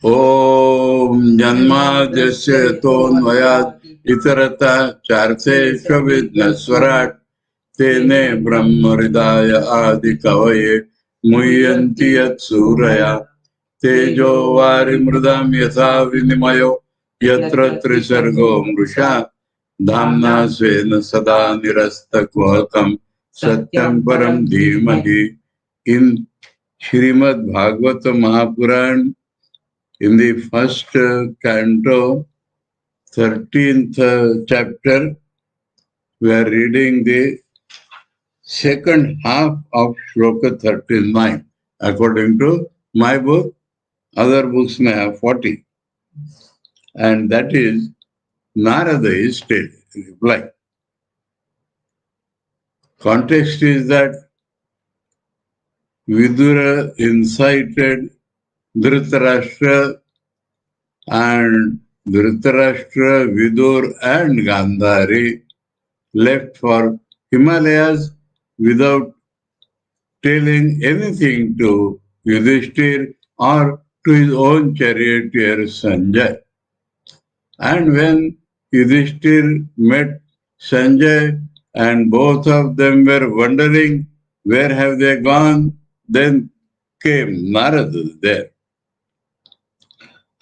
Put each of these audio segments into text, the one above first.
Om Janmadesya Tonvayat Itarata Chartesha Vidnaswarat Tene Brahmaridaya Adi Kavaye Muyanti Yat Suraya Tejo Varimrudam Yatha Vinimayo Yatra Trisargo Mrusha Dhamna Svena Sada Nirasta Kvakam Satyam Param Dhimahi. In Srimad Bhagavata Mahapurana, in the first canto, 13th chapter, we are reading the second half of Shloka 39. According to my book, other books may have 40. And that is Narada is stated. Reply. Context is that Vidura incited Dhritarashtra, and Dhritarashtra, Vidur and Gandhari left for Himalayas without telling anything to Yudhishthir or to his own charioteer Sanjay. And when Yudhishthir met Sanjay and both of them were wondering where have they gone, then came Narada there.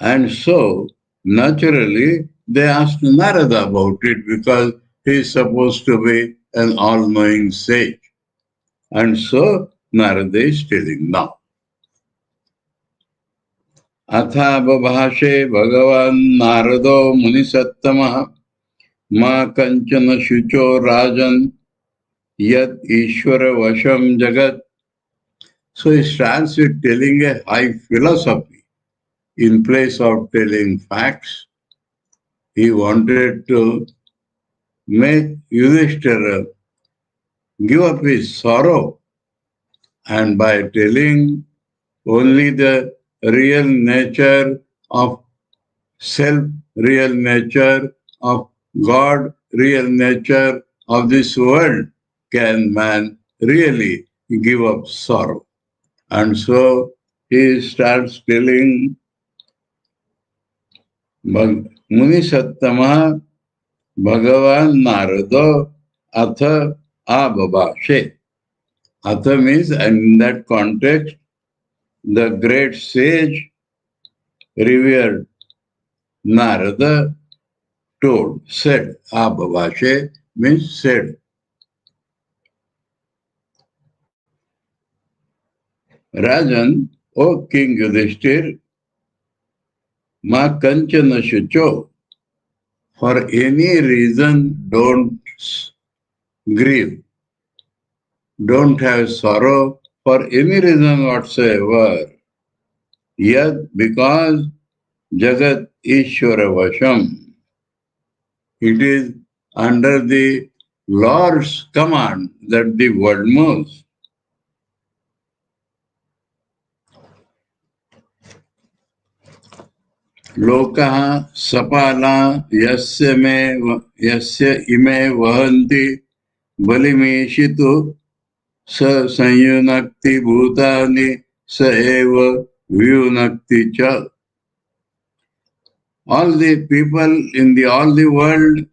And so, naturally, they asked Narada about it because he is supposed to be an all-knowing sage. And so, Narada is telling now. Atha babhashe bhagavan narado munisattamah ma kanchana shucho rajan yat ishvara vasham jagat. So he starts with telling a high philosophy. In place of telling facts, he wanted to make Yudhishthira give up his sorrow, and by telling only the real nature of self, real nature of God, real nature of this world, can man really give up sorrow. And so he starts telling Muni Sattama Bhagavan Narado Atha Ababashe. Atha means, and in that context, the great sage revered Narada told, said, Ababashe means said. Rajan, O King Yudhishthir, Ma Kanchana Shucho, for any reason don't grieve, don't have sorrow for any reason whatsoever. Yet because Jagat Ishvara Vasham, it is under the Lord's command that the world moves. Lokaha sapala yasya ime vahanti balimeshitu sa sanyunakti bhutani sa eva vyunakti cha. All the people in all the world,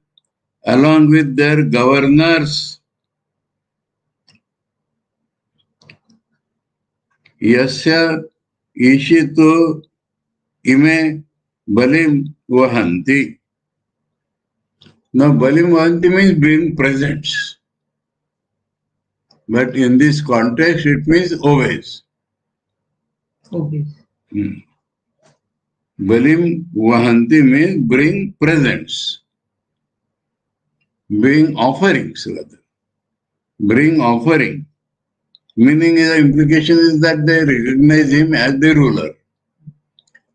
along with their governors, yasya ishitu ime balim vahanti. Now, balim vahanti means bring presents. But in this context, it means always. Always. Balim vahanti means bring presents. Bring offerings, rather. Bring offering. Meaning, the implication is that they recognize him as the ruler.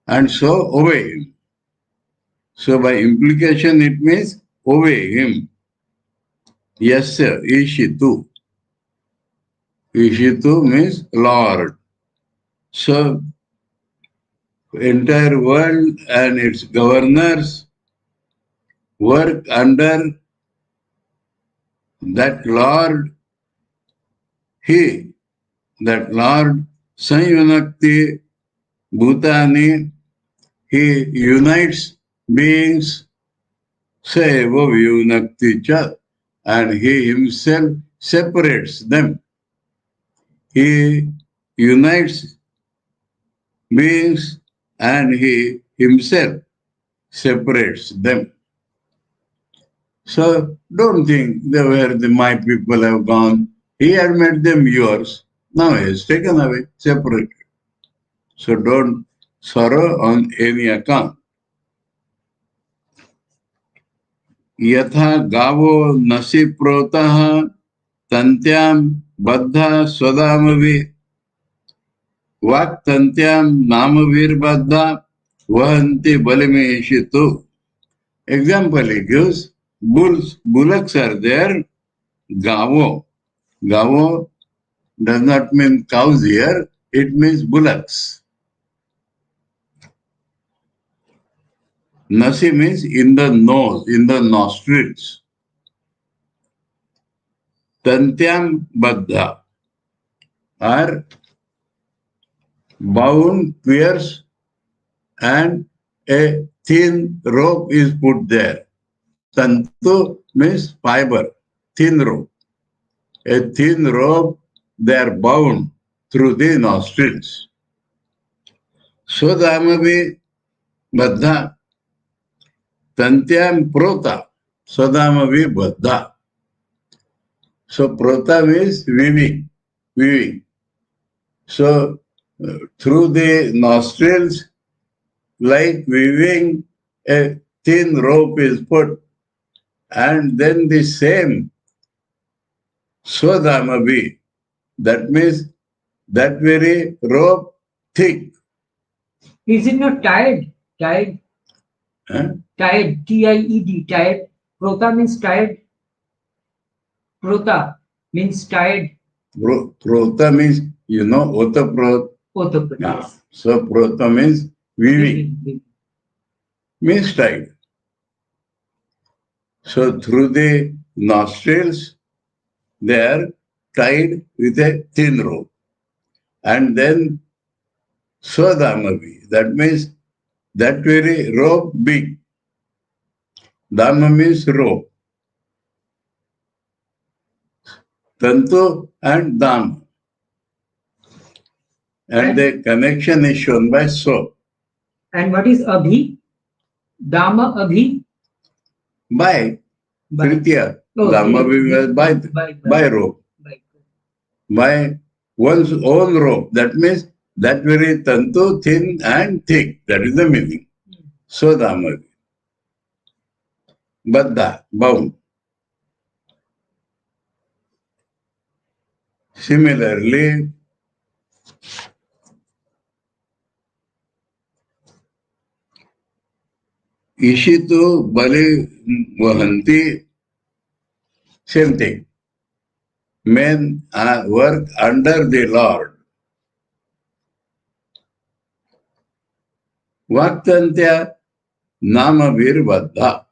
And so obey him. So by implication it means obey him. Yasya, Ishitu. Ishitu means Lord. So entire world and its governors work under that Lord, that Lord Sanyanakti Bhutani, he unites beings, Saeva Vyunakti Cha, and he himself separates them. He unites beings and he himself separates them. So don't think that where my people have gone, he had made them yours. Now he has taken away, separated. So don't sorrow on any account. Yatha gavo nasi protaha tantyam baddha swadamavi vak tantyam namavir baddha vahanti balimeishitu. Example he gives, bullocks are there, gavo. Gavo does not mean cows here, it means bullocks. Nasi means in the nose, in the nostrils. Tantyam baddha are bound, pierced, and a thin rope is put there. Tantu means fiber, thin rope. A thin rope, they are bound through the nostrils. Swadamavi baddha. Tantyam prota. Swadamavi baddha. So prota means weaving. So through the nostrils, like weaving, a thin rope is put, and then the same Swadamavi, that means that very rope thick. Is it not tied? Tied? Huh? Tied, T-I-E-D, tied. Prota means tied. Prota means tied. Prota means, otaprot. Otaprot, yes. So prota means weaving. Means tied. So through the nostrils, they are tied with a thin rope. And then Swadamavi, that means that very rope big. Dhamma means rope. Tantu and Dham. And the connection is shown by so. And what is Abhi? Dhamma Abhi? By Tritya. Dhamma by rope. By one's own rope. That means that very tantu, thin and thick. That is the meaning. So Dhamma. Baddha, bound. Similarly, Ishitu Bali Vahanti, same thing. Men work under the Lord. Vaktantya Namavir Baddha.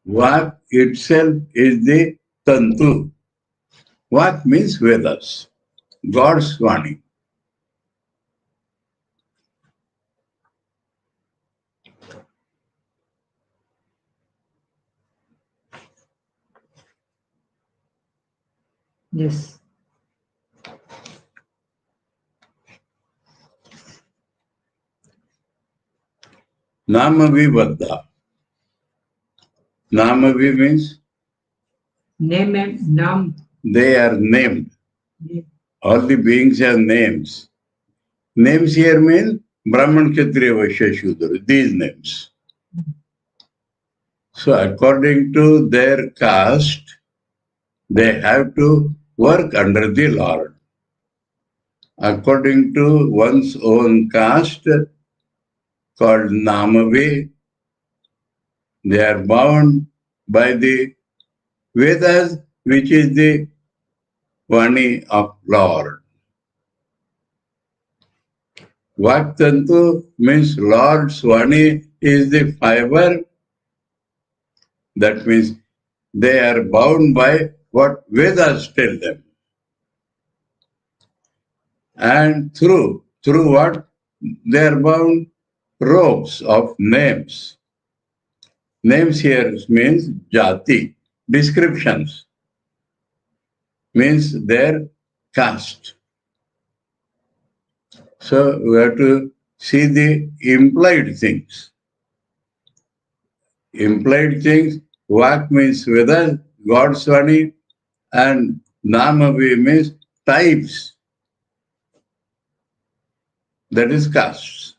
Vak itself is the Tantu. Vak means Vedas, God's Vani. Yes. Namavi Baddha. Namavi means? Name and Nam. They are named. All the beings have names. Names here mean Brahman, Kshatriya, Vaishya, Shudra. These names. So according to their caste, they have to work under the Lord. According to one's own caste, called Namavi, they are bound by the Vedas, which is the Vani of Lord. Vaktantu means Lord's Vani is the fiber. That means they are bound by what Vedas tell them. And through what? They are bound ropes of names. Names here means jati, descriptions, means their caste. So we have to see the implied things. Implied things, Vak means Vedas, God's Vani, and Namavi means types. That is castes.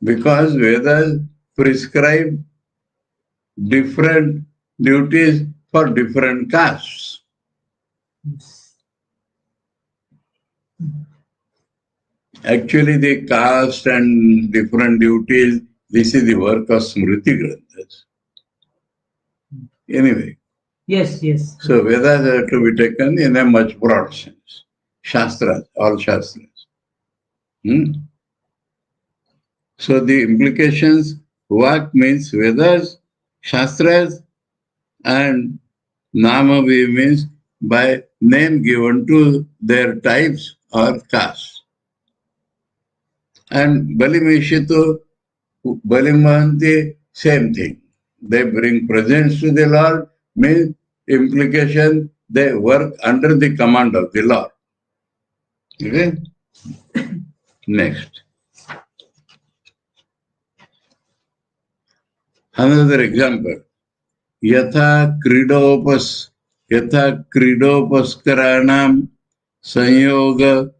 Because Vedas prescribe different duties for different castes. Actually, the caste and different duties, this is the work of Smriti Granthas. Anyway. Yes. So Vedas are to be taken in a much broad sense. Shastras, all Shastras. So the implications, Vak means Vedas, Shastras, and Namavi means by name given to their types or castes. And Balimeshito, Balimanti, same thing. They bring presents to the Lord, means implication, they work under the command of the Lord. Okay? Next. Another example. Yatha kridopaskaranam sanyoga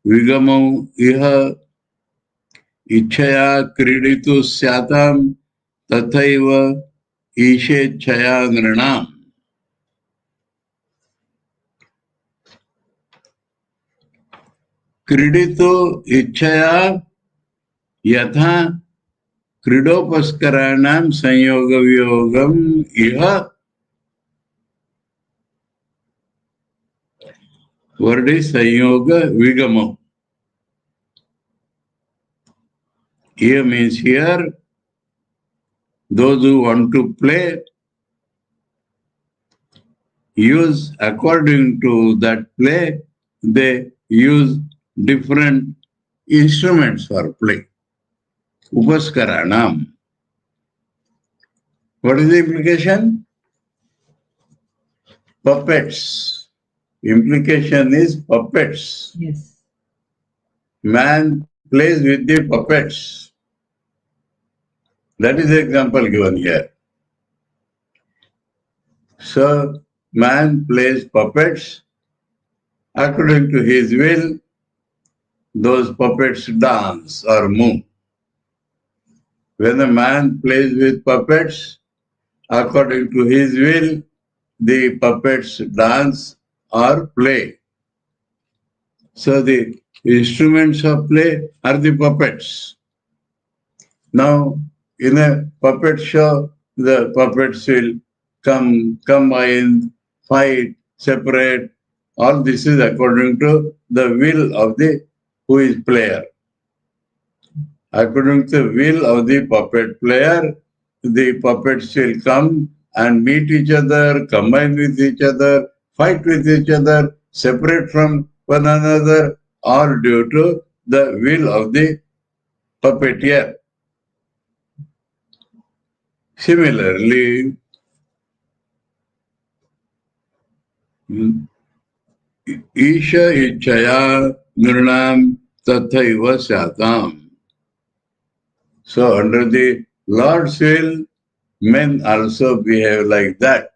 vigamau iha ichaya kriditu syatam tathaiva ishechaya nranam. Kriditu ichaya yatha kridopaskaranam sanyoga viyogam iha. Word is sanyoga vigamo. Here means here, those who want to play use according to that play, they use different instruments for play. Upaskaranam. What is the implication? Puppets. Implication is puppets. Yes. Man plays with the puppets. That is the example given here. So, man plays puppets. According to his will, those puppets dance or move. When a man plays with puppets, according to his will, the puppets dance or play. So the instruments of play are the puppets. Now, in a puppet show, the puppets will combine, fight, separate. All this is according to the will of the who is player. According to the will of the puppet player, the puppets will come and meet each other, combine with each other, fight with each other, separate from one another, all due to the will of the puppeteer. Similarly, Isha Ichaya Nirnam Tathaiva Syatam. So under the Lord's will, men also behave like that.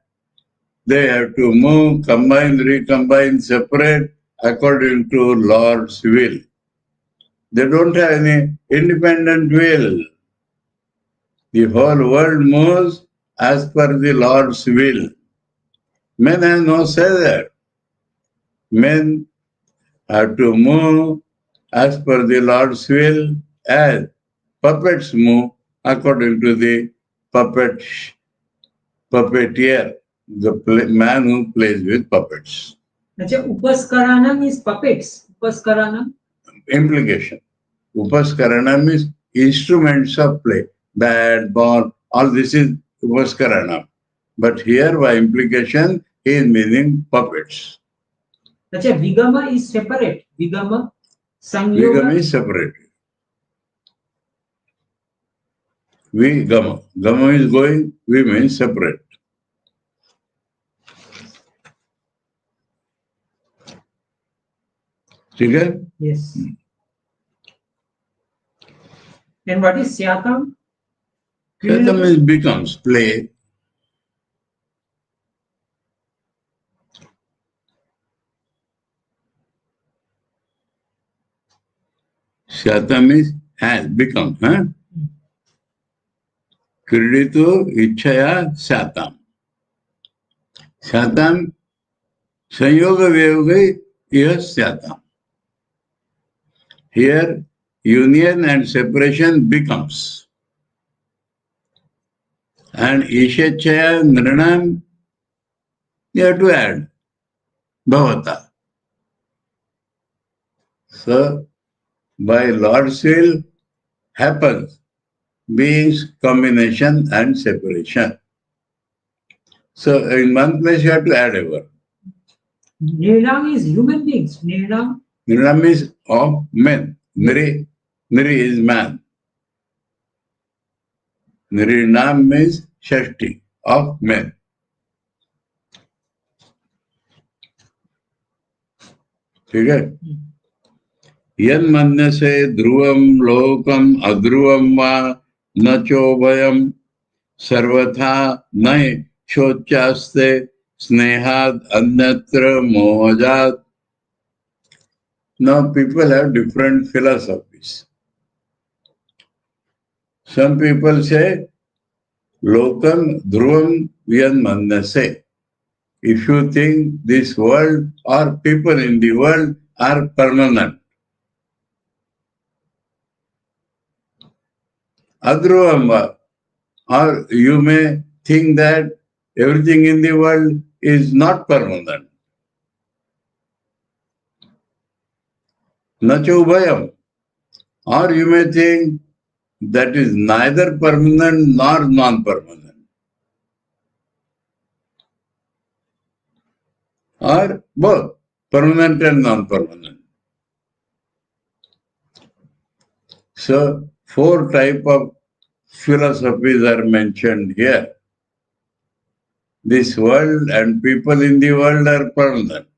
They have to move, combine, recombine, separate according to Lord's will. They don't have any independent will. The whole world moves as per the Lord's will. Men have no say there. Men have to move as per the Lord's will, as puppets move according to the puppeteer, the man who plays with puppets. Upaskaranam is puppets. Upaskaranam. implication. Upaskarana means instruments of play. Bat, ball, all this is Upaskarana. But here by implication, he is meaning puppets. अच्छा, Vigama is separate. Vigama, Vigama Sanyoga. is separate. Vigama. Gama is going, we means separate. Okay? Yes. And what is Syatam? Syatam means becomes, play. Syatam means has become. Kriditu ichaya syatam. Syatam sanyoga vyoga is syatam. Here union and separation becomes. And ishachaya nirnam, you have to add bhavata. So by Lord's will happens beings, combination and separation. So in one place you have to add a word. Nirnam is human beings. Nirnam. Nirnam is of men. Niri is man. Nirinam means Shashti, of men. ठीक है? यन मन्य से ध्रुवम लोकम अध्रुवम वा न चोभयम सर्वथा न शोच्यास्ते स्नेहाद अन्यत्र मोहजात. Now people have different philosophies. Some people say lokam dhruvam yan mannase. If you think this world or people in the world are permanent. Adhruvamba, or you may think that everything in the world is not permanent. Nachubhayam, or you may think that is neither permanent nor non-permanent. Or both, permanent and non-permanent. So, 4 types of philosophies are mentioned here. This world and people in the world are permanent.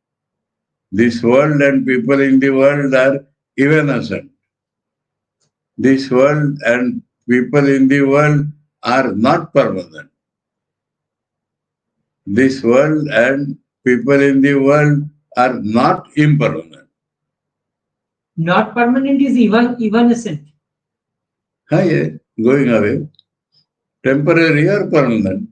This world and people in the world are evanescent. This world and people in the world are not permanent. This world and people in the world are not impermanent. Not permanent is evanescent. Yeah, going away. Temporary or permanent.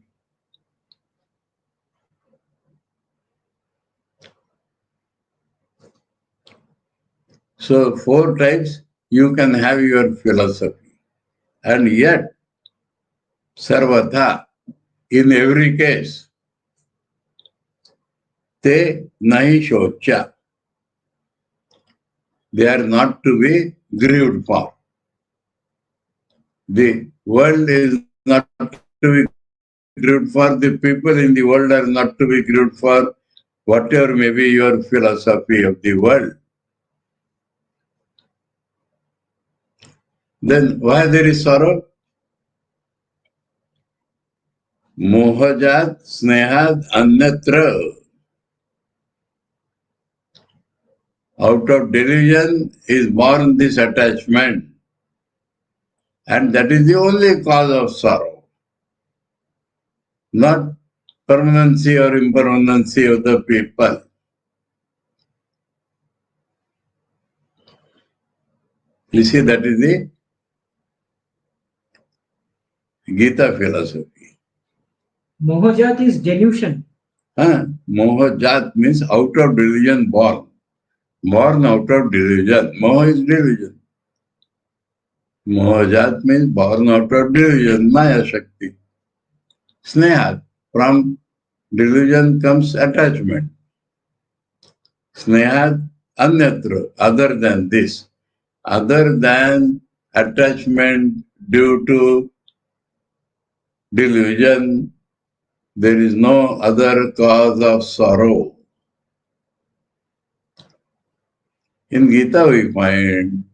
So 4 types you can have your philosophy. And yet, sarvatha, in every case, te nahi shocha. They are not to be grieved for. The world is not to be grieved for. The people in the world are not to be grieved for. Whatever may be your philosophy of the world. Then why there is sorrow? Mohajat snehad anyatra. Out of delusion is born this attachment. And that is the only cause of sorrow. Not permanency or impermanency of the people. You see, that is the Gita philosophy. Mohajat is delusion. Mohajat means out of delusion born. Born out of delusion. Moha is delusion. Mohajat means born out of delusion, Maya Shakti. Sneha, from delusion comes attachment. Sneha, anyatra, other than this. other than attachment due to delusion, there is no other cause of sorrow. In Gita we find,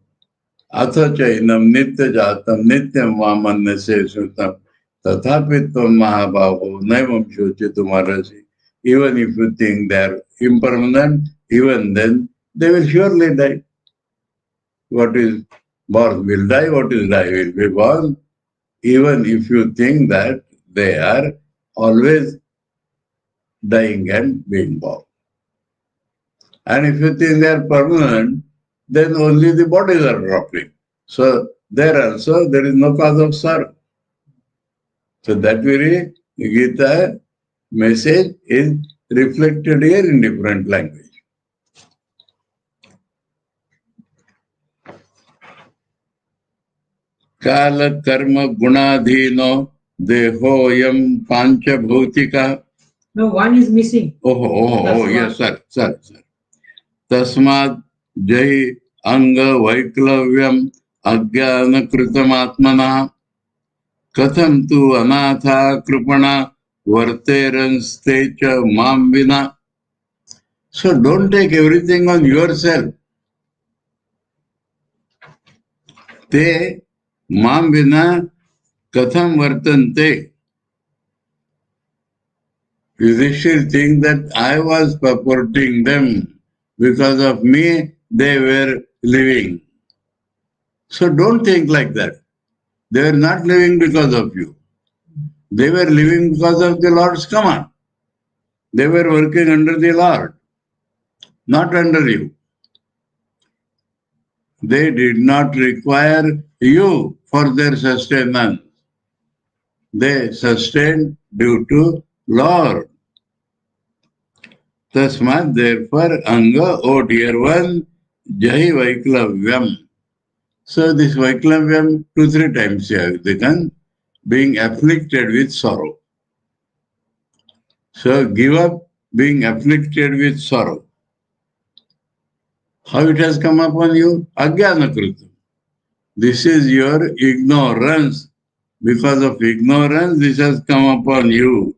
Atha chainam nitya jatam nityam vamanyase sutam tathapi tvam mahabhavo naivam shochitumarasi. Even if you think they are impermanent, even then they will surely die. What is born will die, what is die will be born. Even if you think that they are always dying and being born. And if you think they are permanent, then only the bodies are dropping. So there also there is no cause of sorrow. So that very Gita message is reflected here in different language. Kala karma gunadhino dehoyam pancha bhautika. No, one is missing. Oh, yes, sir. Tasmad Jai Anga Vaiklavyam Ajnana Kritamatmana Katham tu Anatha Kripana Varteranstecha Mamvina. So don't take everything on yourself. Te Mamvina Katham Vartante. Yudhishthir think that I was purporting them. Because of me, they were living. So don't think like that. They were not living because of you. They were living because of the Lord's command. They were working under the Lord, not under you. They did not require you for their sustenance. They sustained due to Lord. Tasmat, therefore, Anga, O dear one, Jahi Vaiklavyam. So this Vaiklavyam 2-3 times you have taken, being afflicted with sorrow. So give up being afflicted with sorrow. How it has come upon you? Ajnana-kritam. This is your ignorance. Because of ignorance, this has come upon you.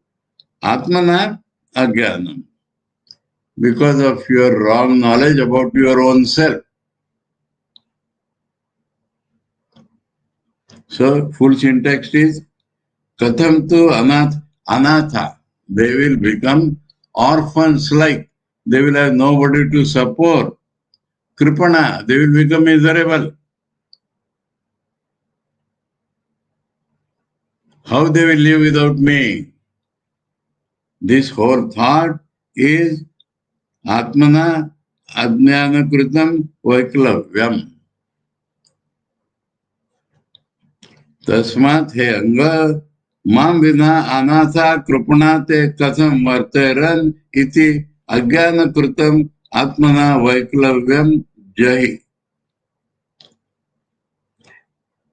Atmana ajnanam. Because of your wrong knowledge about your own self. So, full syntax is Katham tu anatha. They will become orphans like. They will have nobody to support. Kripana, they will become miserable. How they will live without me? This whole thought is Atmana Ajnana Kritam Vaiklavyam. Tasmat he anga mam vina anatha krupanate katham varteran iti ajnana kritam Atmana Vaiklavyam jahi.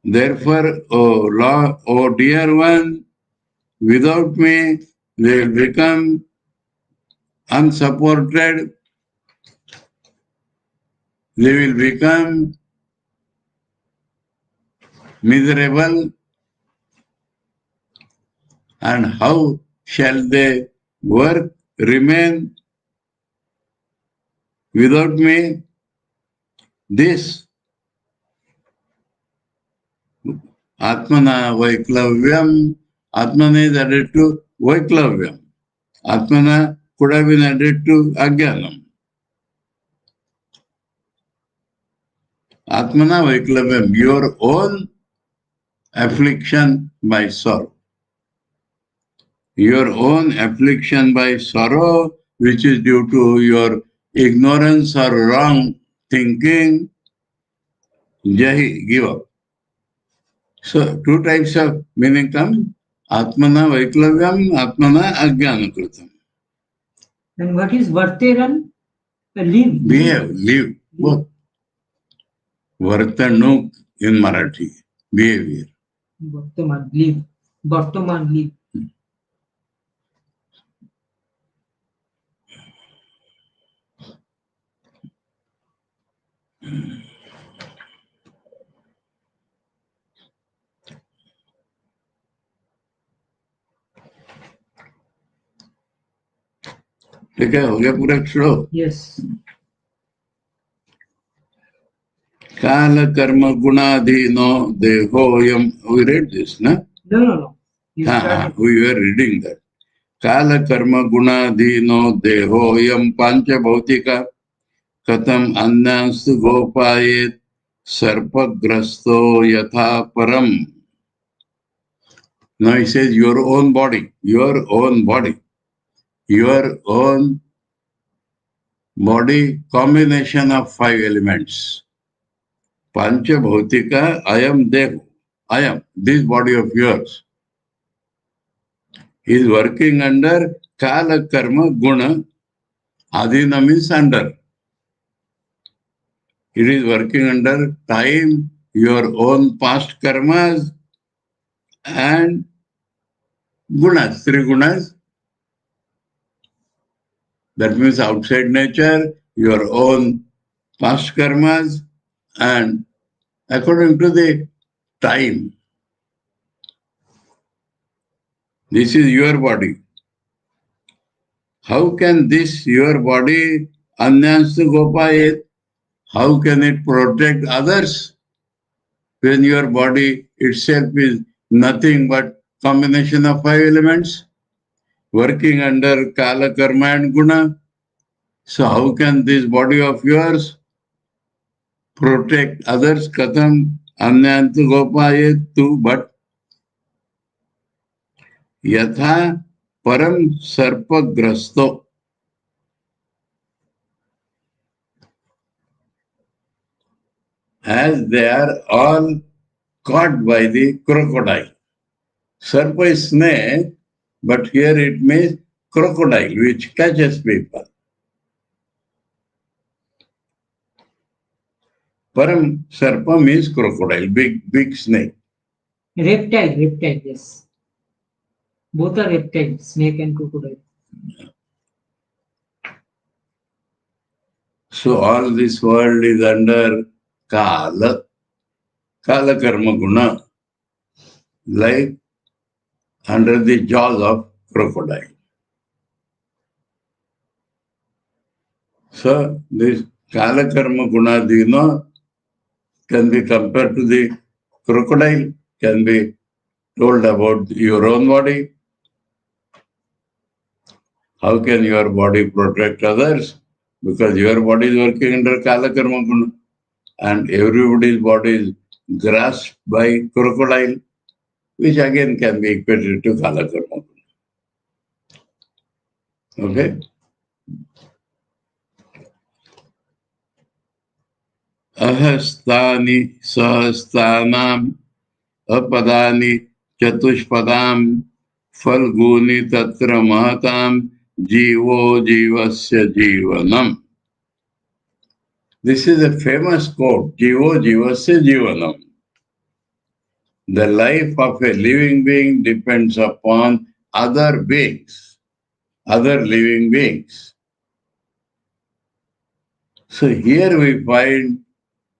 Therefore, O dear one, without me, they will become unsupported, they will become miserable, and how shall they work, remain without me? This Atmana Vaiklavyam, Atmana is added to Vaiklavyam. Atmana could have been added to Ajnanam. Atmana Vaiklavyam, your own affliction by sorrow. Your own affliction by sorrow, which is due to your ignorance or wrong thinking, jahi, give up. So, two types of meaning come, Atmana Vaiklavyam, Atmana Ajnanakritam. And what is Varteran? Live. Behave, live, both. Vartanuk in Marathi, behavior. Vartaman, live. Vartaman, live. ठीक है, हो गया पूरा श्लोक. Yes. काल कर्म गुणाधीनो देहोयम. We read this, na? No. You started. We were reading that. काल कर्म गुणाधीनो देहोयम पांच भौतिका कथम अन्यांस्तु गोपायेत सर्पग्रस्तो यथा परम. Now he says your own body, combination of five elements. Pancha Bhautika, I am Dehu. I am this body of yours. He is working under Kala Karma Guna. Adhina means under. It is working under time, your own past karmas and gunas, three gunas. That means outside nature, your own past karmas, and according to the time. This is your body. How can this, your body, anyanstu gopayet, how can it protect others when your body itself is nothing but combination of five elements working under Kala, Karma and Guna? So how can this body of yours protect others? Katham anyantu gopayetu, but yatha param sarpagrasto. As they are all caught by the crocodile. Sarpa is snake, but here it means crocodile, which catches people. Param Sarpa means crocodile, big snake. Reptile, yes. Both are reptiles, snake and crocodile. So all this world is under Kala Karma Guna, like under the jaws of crocodile. So this Kala Karma Gunadhina can be compared to the crocodile, can be told about your own body. How can your body protect others? Because your body is working under Kala Karma Guna, and everybody's body is grasped by crocodile, which again can be equated to Kala Karma Guna. Okay? Ahastani sahastanam apadani chatushpadam falguni tatra mahatam jivo jivasya jivanam. This is a famous quote, jivo jivasya jivanam. The life of a living being depends upon other beings, other living beings. So here we find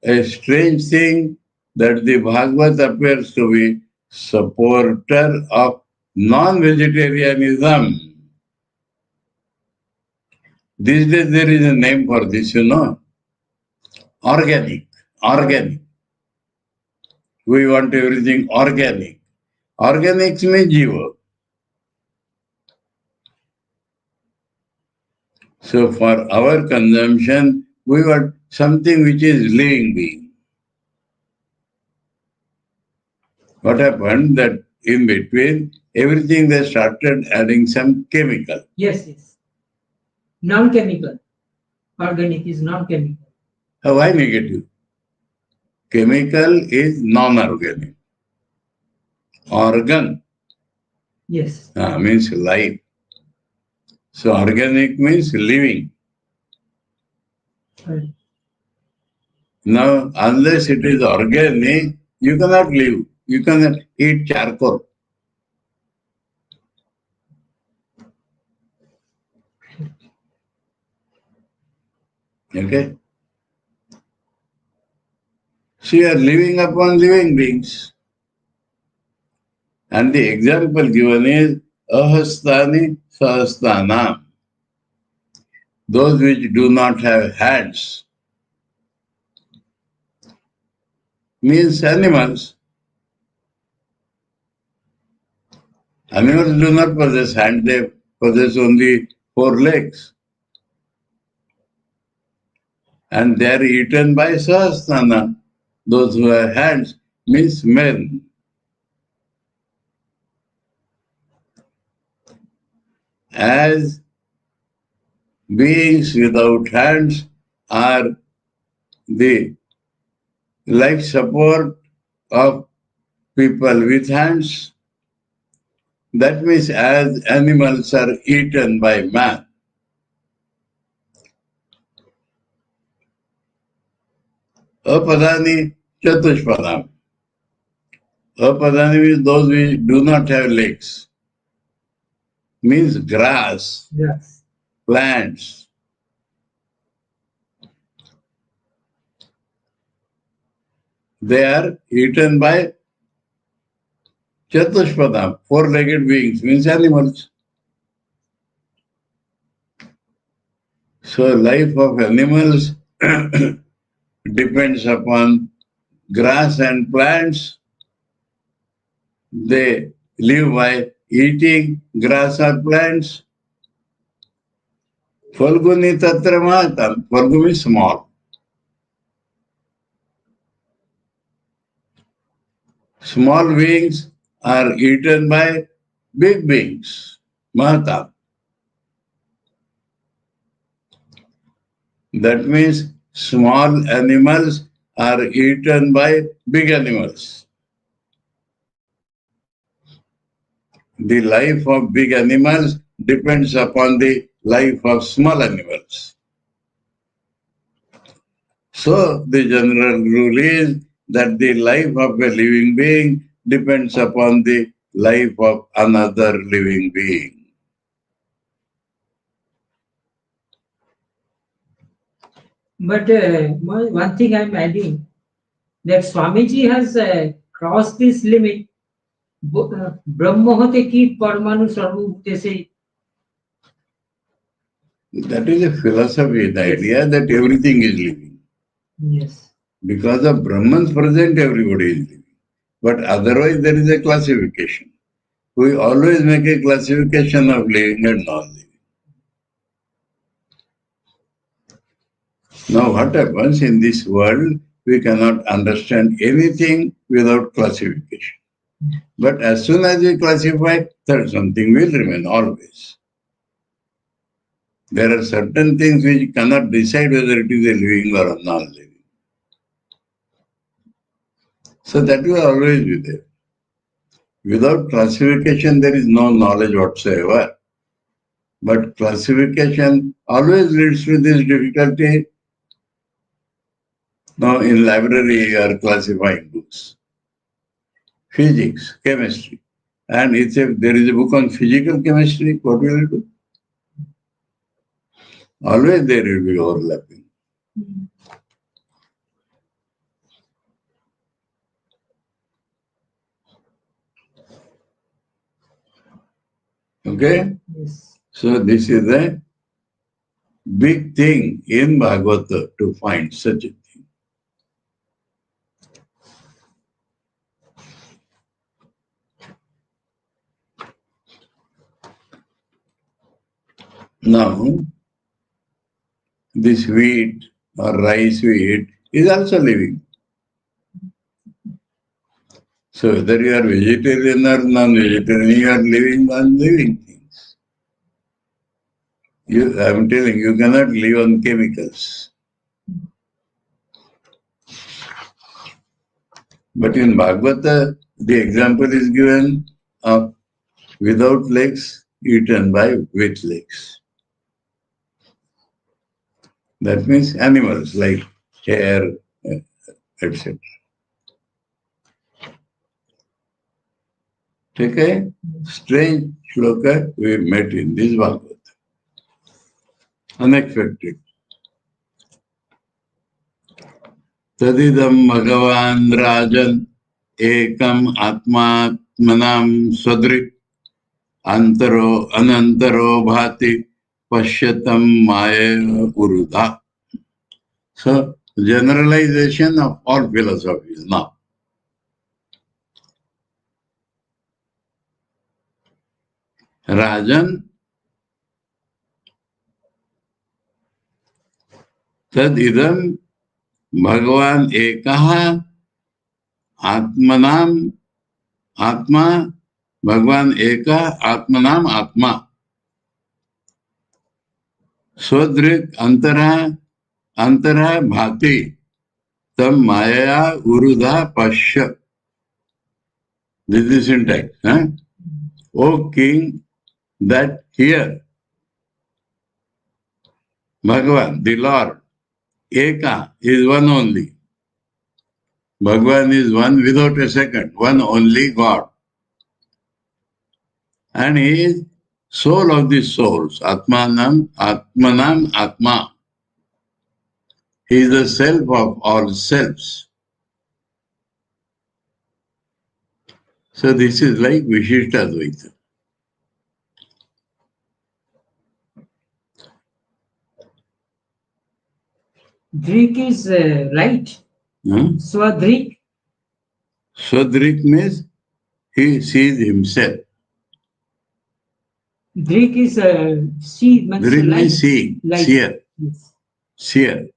a strange thing that the Bhagavad appears to be supporter of non-vegetarianism. These days there is a name for this, organic. We want everything organic. Organics means jiva. So for our consumption, we want something which is living being. What happened that in between, everything they started adding some chemical. Yes. Non-chemical. Organic is non-chemical. Why negative? Chemical is non-organic. Organ. Yes. Means life. So organic means living. Right. Now, unless it is organic, you cannot live. You cannot eat charcoal. Okay? So you are living upon living beings. And the example given is ahastani sahasthanam. those which do not have hands, means animals. Animals do not possess hands, they possess only 4 legs. And they are eaten by Sahasrana. Those who have hands means men. As beings without hands are the life support of people with hands, that means as animals are eaten by man, apadani chatushpadam. Apadani means those which do not have legs. Means grass, Yes. plants. They are eaten by chatushpadam, 4-legged beings, means animals. So life of animals depends upon grass and plants. They live by eating grass or plants. Falguni tatra mahatam. Falgu means small. Small beings are eaten by big beings. Mahatam. That means small animals are eaten by big animals. The life of big animals depends upon the life of small animals. So the general rule is that the life of a living being depends upon the life of another living being. But one thing I'm adding, that Swamiji has crossed this limit. Brahma hote ki parmanu sarvabhute se. That is a philosophy, the idea that everything is living. Yes. Because of Brahman's present, everybody is living. But otherwise, there is a classification. We always make a classification of living and non-living. Now, what happens in this world, we cannot understand anything without classification. But as soon as we classify, that something will remain always. There are certain things which cannot decide whether it is a living or a non-living. So that will always be there. Without classification, there is no knowledge whatsoever. But classification always leads to this difficulty. Now in library, you are classifying books. Physics, chemistry. And if there is a book on physical chemistry, what will you do? Always there will be overlapping. Okay? Yes. So this is a big thing in Bhagavata to find such a thing. Now, this wheat or rice we eat is also living. So whether you are vegetarian or non-vegetarian, you are living on living things. I am telling you, cannot live on chemicals. But in Bhagavata, the example is given of without legs eaten by with legs. That means animals like hare, etc. Take a strange shloka we met in this Bhagavata. Unexpected. Tadidam Bhagavan Rajan Ekam Atmatmanam Sadrik Antaro Anantaro Bhati Pashyatam Maya Urudha. So, generalization of all philosophies now. Rajan tad idam Bhagavan ekaha atmanam atma Bhagavan eka atmanam atma swadrik antara antara bhati tam maya urudha pashya. This is syntax. O king, that here Bhagavan, the Lord, eka is one only. Bhagavan is one without a second, one only God. And he is soul of the souls, Atmanam, Atmanam, Atma. He is the self of all selves. So this is like Vishishta Advaita. Drik is light. Swadrik. Swadrik means he sees himself. Drik is see. Drik means see, seer. Yes. Seer.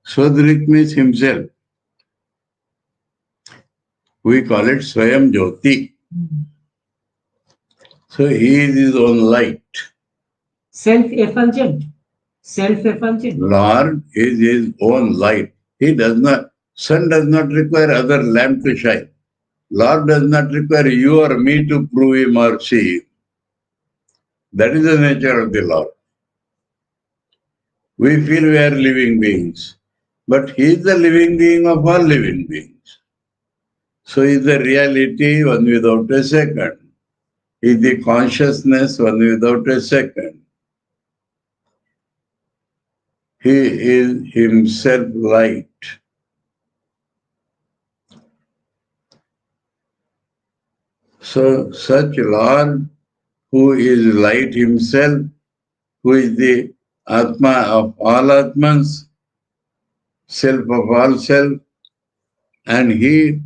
Swadrik means himself. We call it Swayam Jyoti. So he is his own light. Self-effulgent. Self-effulgent. Lord is his own light. He does not, sun does not require other lamp to shine. Lord does not require you or me to prove him or see him. That is the nature of the Lord. We feel we are living beings, but he is the living being of all living beings. So he is the reality, one without a second. He is the consciousness, one without a second. He is himself light. So such Lord who is light himself, who is the Atma of all Atmans, self of all self, and he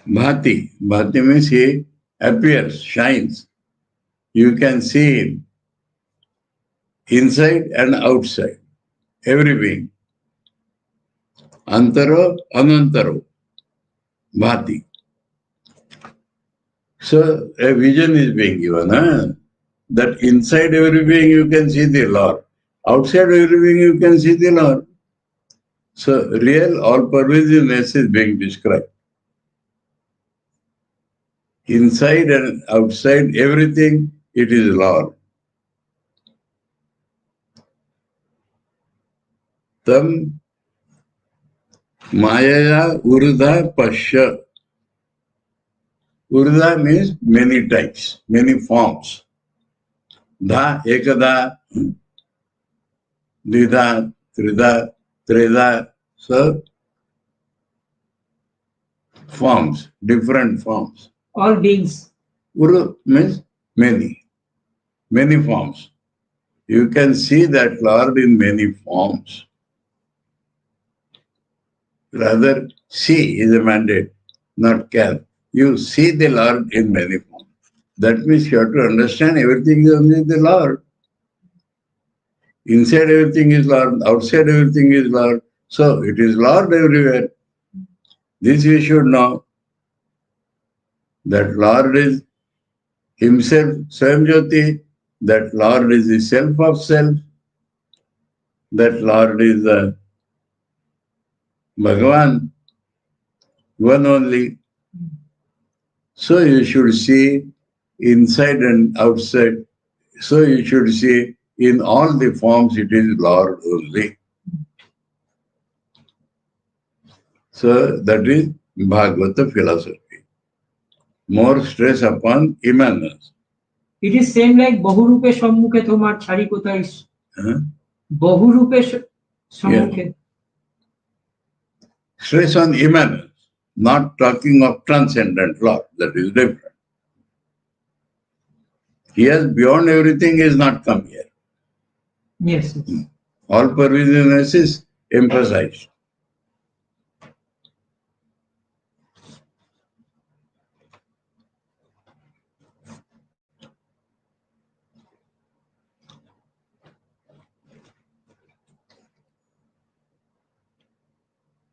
Bhati. Bhati means he appears, shines. You can see him inside and outside, every being. Antaro, Anantaro, Bhati. So a vision is being given, that inside every being you can see the Lord. Outside every being you can see the Lord. So real all-pervasiveness is being described. Inside and outside everything, it is Lord. Tam Mayaya Urdha Pashya. Urdha means many types, many forms. Dha, Ekada, Dvidha, Tridha, Treda. So, forms, different forms. All beings. Uru means many, many forms. You can see that Lord in many forms. Rather, see is a mandate, not can. You see the Lord in many forms. That means you have to understand everything is only the Lord. Inside everything is Lord, outside everything is Lord. So it is Lord everywhere. This we should know. That Lord is himself, Swayam Jyoti. That Lord is the self of self. That Lord is the Bhagavan, one only. So you should see inside and outside. So you should see in all the forms it is Lord only. So that is Bhagavata philosophy. More stress upon immanence. It is same like Bahurupe Sammukhe Tomar Chari Kotai. Bahurupe Sammukhe. Stress on immanence. not talking of transcendent Lord. That is different. He has beyond everything, is not come here. Yes. All pervasiveness is emphasized.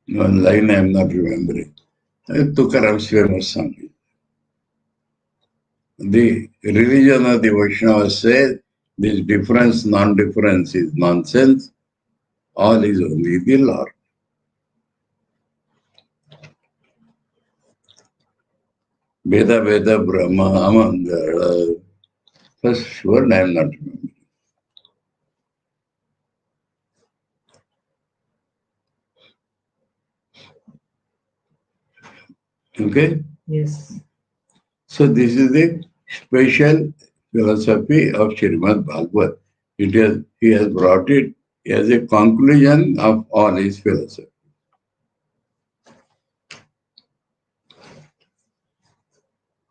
One line I am not remembering. Tukaram's famous song. The religion of the Vaishnavas says this difference, non-difference is nonsense. All is only the Lord. Veda Veda Brahma Amangala. First word I am not remembering. Okay? Yes. So this is the special philosophy of Srimad Bhagavata. He has brought it as a conclusion of all his philosophy.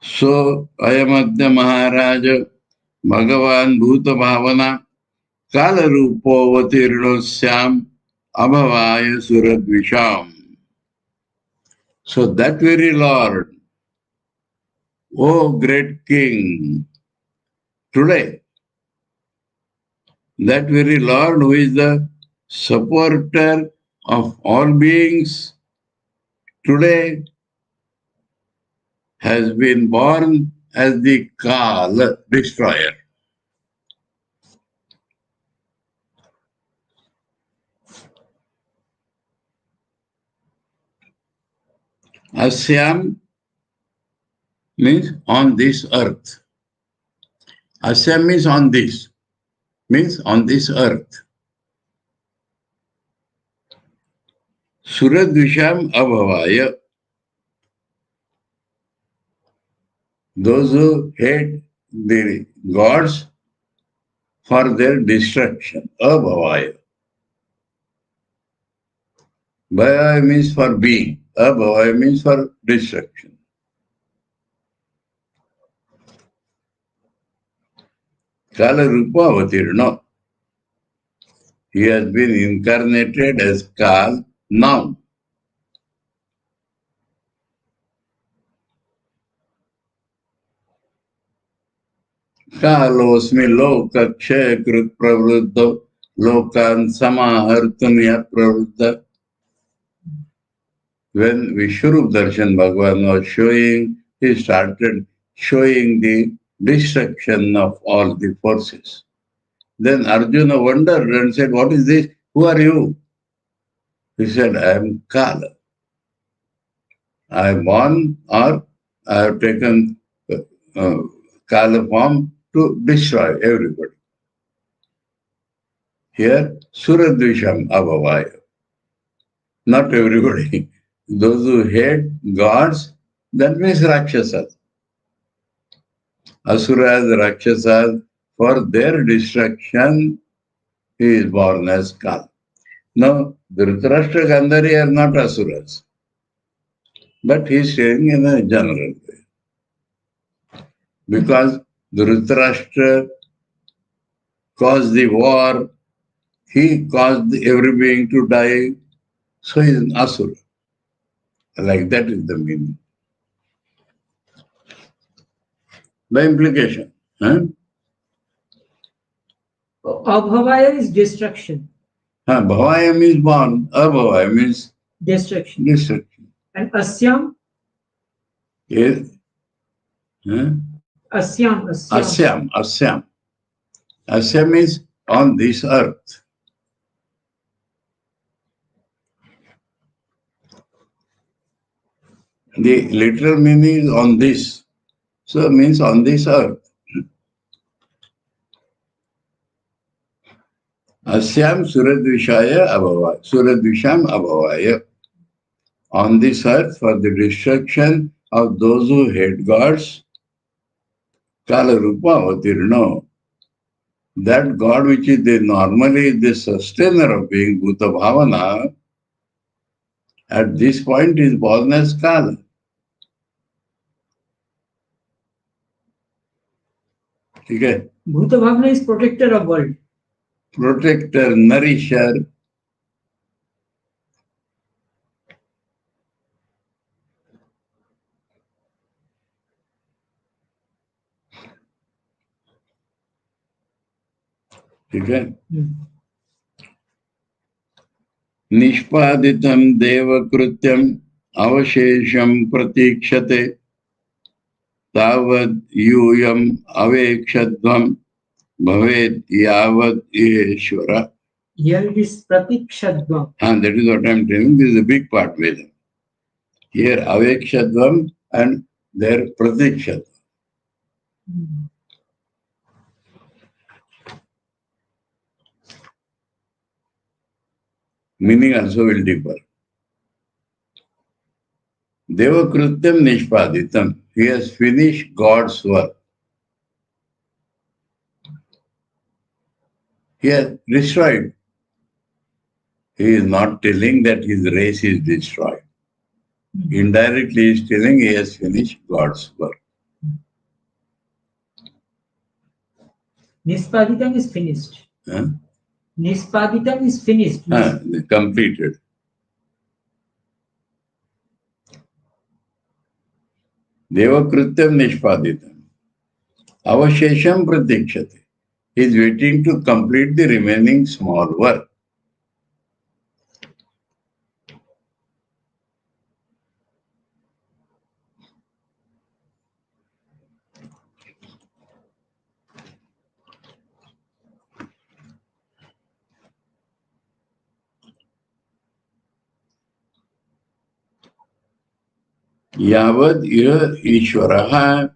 So, Ayamadya Maharaja Bhagavan Bhuta Bhavana Kala Rupo Vatirnosyam Abhavaya Suradvisham. So that very Lord, O great King, today, that very Lord who is the supporter of all beings, today has been born as the Kala destroyer. Asyam means on this earth. Asyam means on this, means on this earth. Suradvisham abhavaya. Those who hate the gods for their destruction. Abhavaya. Bhaya means for being. Abhavaya means for destruction. Kala Rupa Avatirna. He has been incarnated as Kal now. Kalosmi lokakshay krut pravruddha lokan samahartunya pravruddha. When Vishwarup Darshan Bhagavan was showing, he started showing the destruction of all the forces. Then Arjuna wondered and said, what is this? Who are you? He said, I am Kala. I am born or I have taken Kala form to destroy everybody. Here, Suradvisham Abhavaya. Not everybody. Those who hate gods, that means Rakshasas. Asuras, Rakshasas, for their destruction, he is born as Kala. Now, Dhritarashtra Gandhari are not Asuras, but he is saying in a general way. Because Dhritarashtra caused the war, he caused every being to die, so he is an Asura. Like that is the meaning. By implication. Abhavaya is destruction. Bhavaya means born, abhavaya means destruction. And Asyam? Yes. Asyam. Asyam means on this earth. The literal meaning is on this. So it means on this earth. Asyam Suradvishaya Abhavaya. Suradvisham Abhavaya. On this earth for the destruction of those who hate gods. Kala Rupa Avatirno. That God which is normally the sustainer of being Bhuta Bhavana, At this point is born as Kala. Okay? Bhuta Bhavana is protector of world. Protector, nourisher. Okay? Nishpaditam devakrutyam avashesham pratikshate tavad yuyam avekshadvam bhavet yavad iheshwara. Here it is pratikshadvam. And that is what I am telling. This is a big part with them. Here avekshadvam and there pratikshadvam. Meaning also will differ. Devakrutyam nishpaditam. He has finished God's work. He has destroyed. He is not telling that his race is destroyed. Indirectly he is telling he has finished God's work. Nispaditam is finished. Nispaditam is finished. Completed. Devakrutyam nishpaditam. Avashesham pratikshate. He is waiting to complete the remaining small work. Yavad Ishwaraha.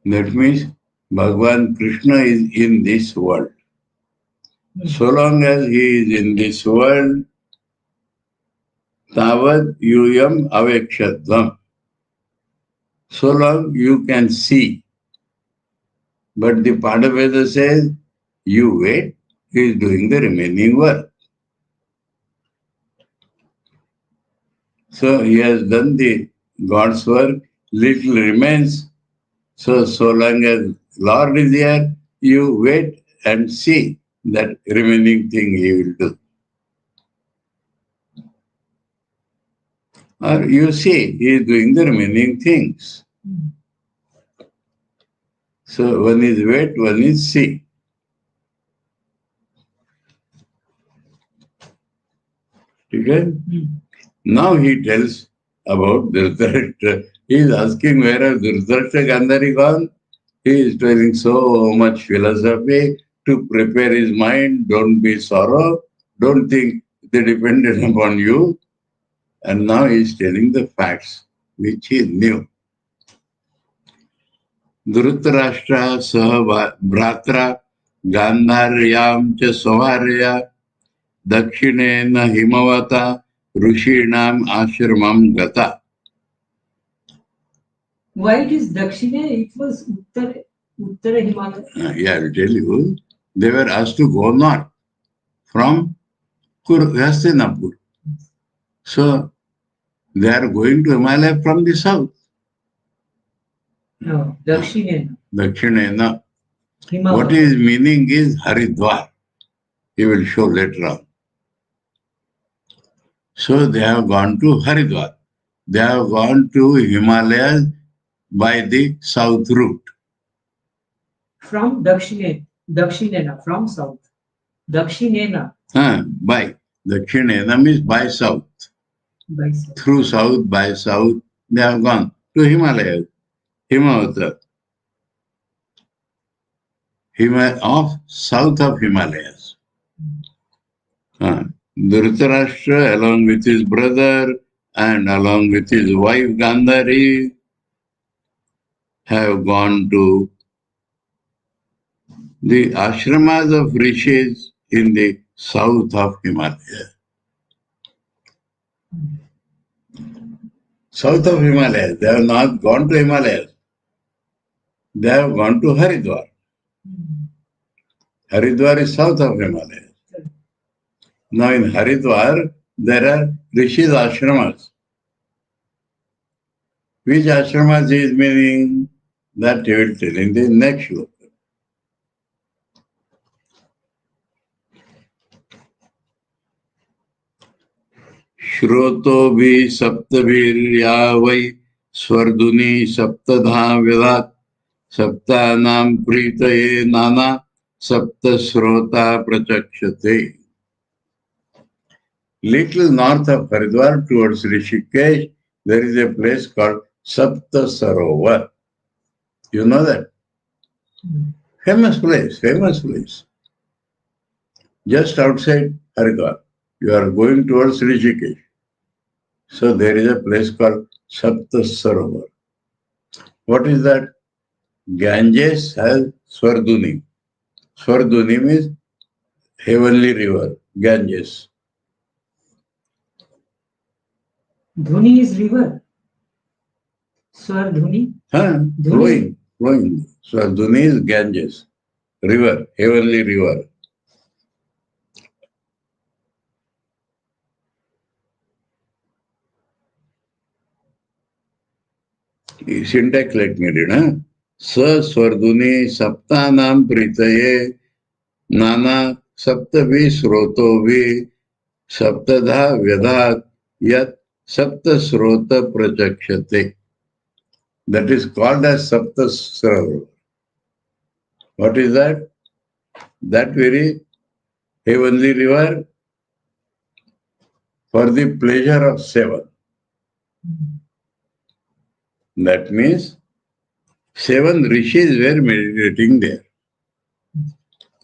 That means Bhagavan Krishna is in this world. So long as he is in this world, Tavad Yuyam Avekshadvam. So long you can see. But the Padaveda says, you wait, he is doing the remaining work. So he has done the God's work, little remains. So long as Lord is here, you wait and see that remaining thing he will do. Or you see, he is doing the remaining things. So one is wait, one is see. Okay? Now he tells about Dhritarashtra. He is asking where has Dhritarashtra Gandhari gone? He is telling so much philosophy to prepare his mind. Don't be sorrow. Don't think they depended upon you. And now he is telling the facts, which he knew. Dhritarashtra saha bhratra Gandharyam cha savarya dakshinena himavata Rishinam ashramam gata. Why it is Dakshina? It was Uttara Himalaya. Yeah, I will tell you. They were asked to go north from Hastinapur. So they are going to Himalaya from the south. No, Dakshinena. Dakshinena. Himalaya. What his meaning is Haridwar. He will show later on. So they have gone to Haridwar. They have gone to Himalayas by the south route. From Dakshinena, from south. Dakshinena. By. Dakshinena means by south. By south. Through south, by south, they have gone to Himalayas. Himavata. South of Himalayas. Dhritarashtra, along with his brother and along with his wife Gandhari, have gone to the ashramas of rishis in the south of Himalaya. South of Himalayas. They have not gone to Himalayas. They have gone to Haridwar. Haridwar is south of Himalayas. Now in Haridwar, there are Rishis ashramas. Which ashramas is meaning? That he will tell in the next shloka. श्रोतो भी सप्तवीर्या वै स्वर्धुनि सप्तधा विदात् सप्तानां प्रीतये नाना सप्तश्रोता प्रचक्षते. Little north of Haridwar towards Rishikesh, there is a place called Sapta Sarovar. You know that? Famous place, famous place. Just outside Haridwar. You are going towards Rishikesh. So there is a place called Sapta Sarovar. What is that? Ganges has Swarduni. Swarduni means heavenly river, Ganges. Dhuni is river. Swardhuni. Flowing. Swarduni is Ganges, river, heavenly river. Syntax let me read. Sa Swarduni saptanam pritaye nana saptavi srotovi saptadha vyadhat yat sapta srota prachakshate. That is called as Sapta Sarovar. What is that? That very heavenly river for the pleasure of seven. That means 7 rishis were meditating there.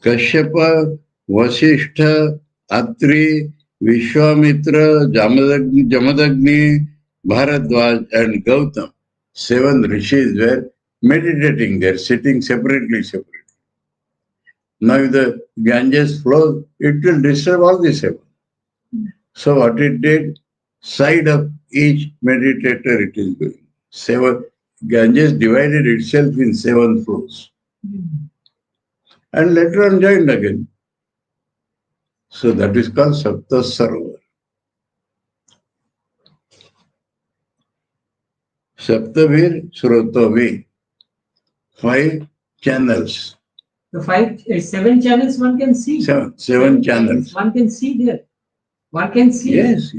Kashyapa, Vasishtha, Atri, Vishwamitra, Jamadagni, Bharadwaj and Gautam. 7 rishis were meditating there, sitting separately. Now if the Ganges flows, it will disturb all the 7. So what it did, side of each meditator it is going. 7 Ganges divided itself in 7 flows. And later on joined again. So that is called Sapta Sarovar. Saptavir Srotovi. 5 channels. The 7 channels one can see. 7 channels. One can see there. One can see. Yes.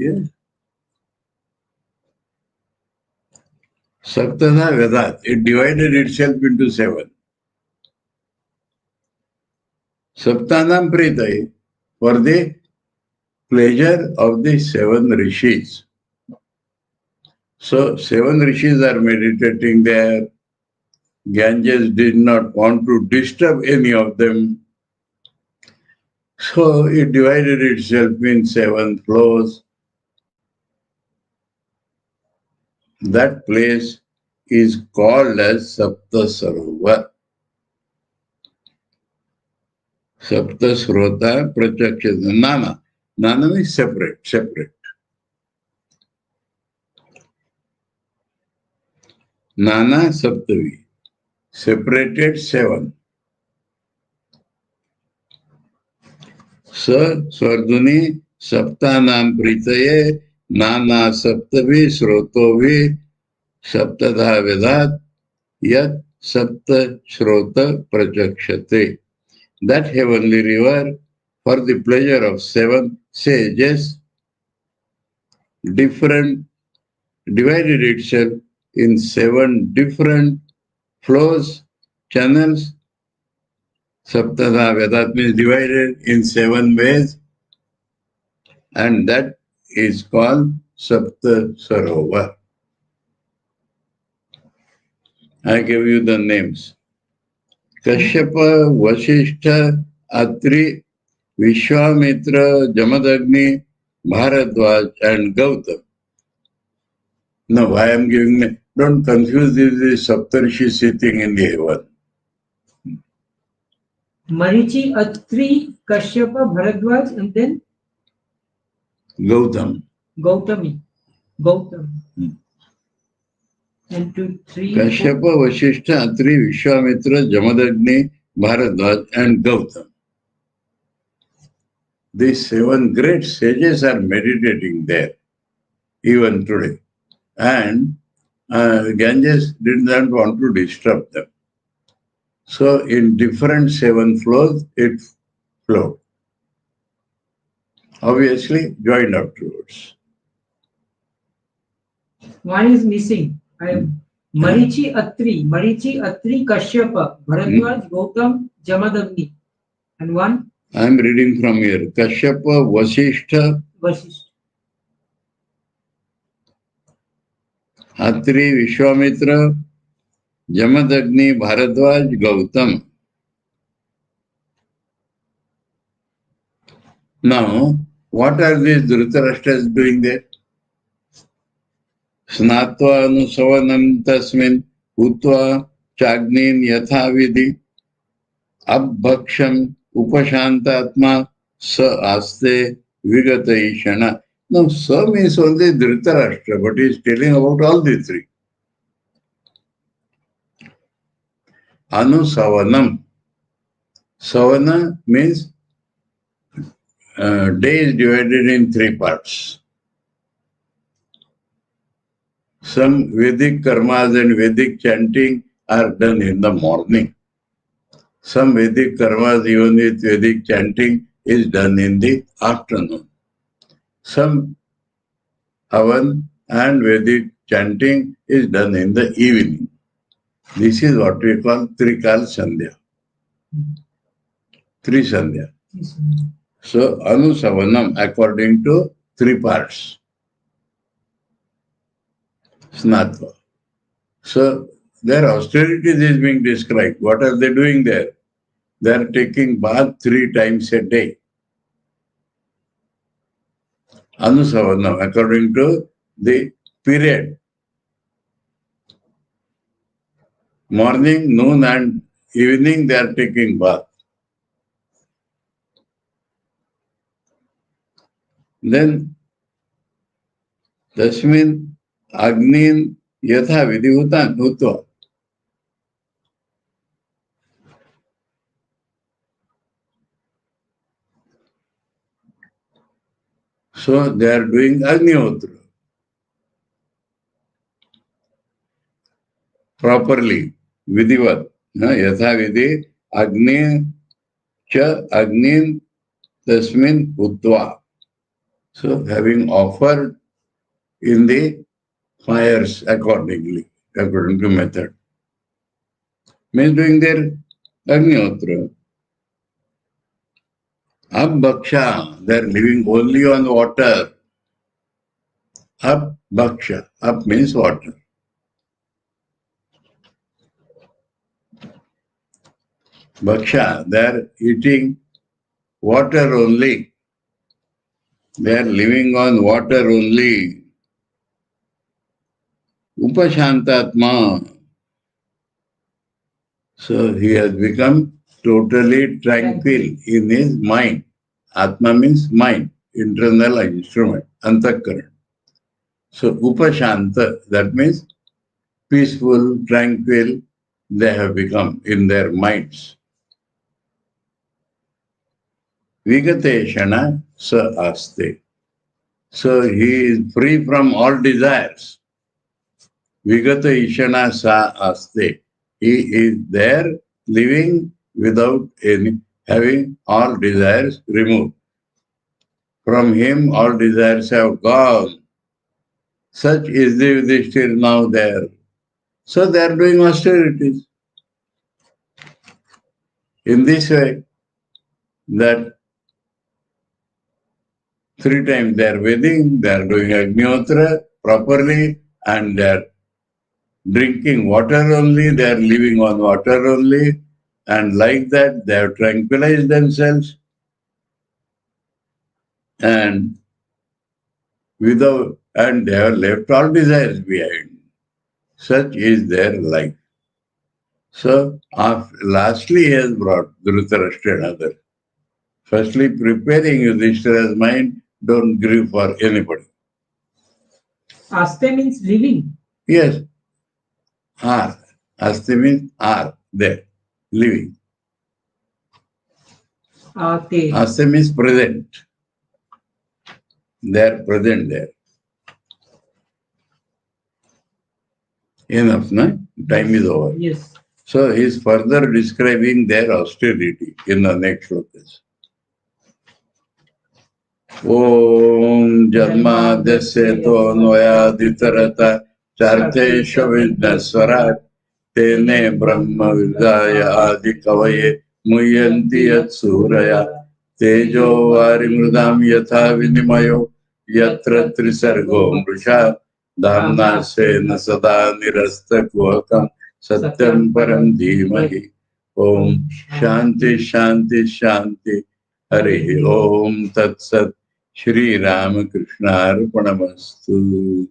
Saptada Vedat. It divided itself into 7. Saptanam Pritai, for the pleasure of the 7 rishis. So 7 rishis are meditating there. Ganges did not want to disturb any of them. So it divided itself in 7 flows. That place is called as Sapta Sarovar. Sapta Srota Prachakshata. Nana. Nana means separate. Nana Saptavi. Separated 7. Sa Swarduni Saptanam Pritaye Nana Saptavi Srotovi Saptadha Vedat Yat Sapta Shrota Prachakshate. That heavenly river, for the pleasure of 7 sages, divided itself in 7 different flows, channels. Saptadha Vedat means divided in 7 ways, and that is called Sapta Sarovar. I give you the names. Kashyapa, Vasishtha, Atri, Vishwamitra, Jamadagni, Bharadwaj and Gautam. Now why I am giving, don't confuse this with Saptarishi sitting in the heaven. Marichi, Atri, Kashyapa, Bharadwaj and then? Gautam. Gautam. And 2, 3. Kashyapa, Vasishtha, Atri, Vishwamitra, Jamadagni, Bharadwaj and Gautam. These 7 great sages are meditating there, even today. And Ganges did not want to disturb them. So in different 7 flows, it flowed. Obviously, joined afterwards. One is missing. Marichi Atri Kashyapa, Bharadwaj, Gautam, Jamadagni. And one? I am reading from here. Kashyapa, Vasishtha, Atri, Vishwamitra, Jamadagni, Bharadwaj, Gautam. Now, what are these Dhritarashtra's doing there? Snatva anusavanam tasmin utva chagnin yathavidi abbhaksham upashantatma sa aste vigataishana. Now, sa means only Dhritarashtra, but he is telling about all the 3. Anusavanam. Savana means day is divided in 3 parts. Some Vedic karmas and Vedic chanting are done in the morning. Some Vedic karmas, even with Vedic chanting, is done in the afternoon. Some Havan and Vedic chanting is done in the evening. This is what we call Trikal Sandhya. 3 Sandhya. So, Anusavanam according to 3 parts. Snatva. So, their austerities is being described. What are they doing there? They are taking bath 3 times a day. Anusavanam according to the period. Morning, noon and evening they are taking bath. Then, Tasmin Agnin Yatha Vidhutan Utva. So they are doing Agnihotra properly, Vidhivat. Yatha Vidhi Agni Cha Agnin Tasmin Utva. So having offered in the fires accordingly, according to method. Means doing their Agnihotra. Ab-bhaksha, they are living only on water. Ab-bhaksha, ab means water. Bhaksha, they are eating water only. They are living on water only. Upashantatma. So he has become totally tranquil in his mind. Atma means mind, internal instrument, antakaran. So upashanta, that means peaceful, tranquil, they have become in their minds. Vigateshana sa aste. So he is free from all desires. Vigata ishana sa aste. He is there living without any, having all desires removed. From him all desires have gone. Such is the Yudhishthir now there. So they are doing austerities. In this way, that 3 times they are bathing, they are doing Agnihotra properly, and they are drinking water only, they are living on water only, and like that they have tranquilized themselves and they have left all desires behind. Such is their life. So lastly he has brought Dhritarashtra and others. Firstly, preparing Yudhishthira's mind, don't grieve for anybody. Aste means living. Yes. Are. Aste means are there, living. Ate. Aste means present. They are present there. Enough, no? Time is over. Yes. So he is further describing their austerity in the next shlokas. Om Janmadasya to noyaditarata chartesha vignaswarat tene brahma vidaya adi kavaye muyanti yat suraya tejo varimrudam yatha vinimayo yatra trisargo mrusha damna sena sada nirasta kuhakam satyam param dhimahi. Om Shanti Shanti Shanti Hari Om Tat Sat Shri Ramakrishna Arpanamastu.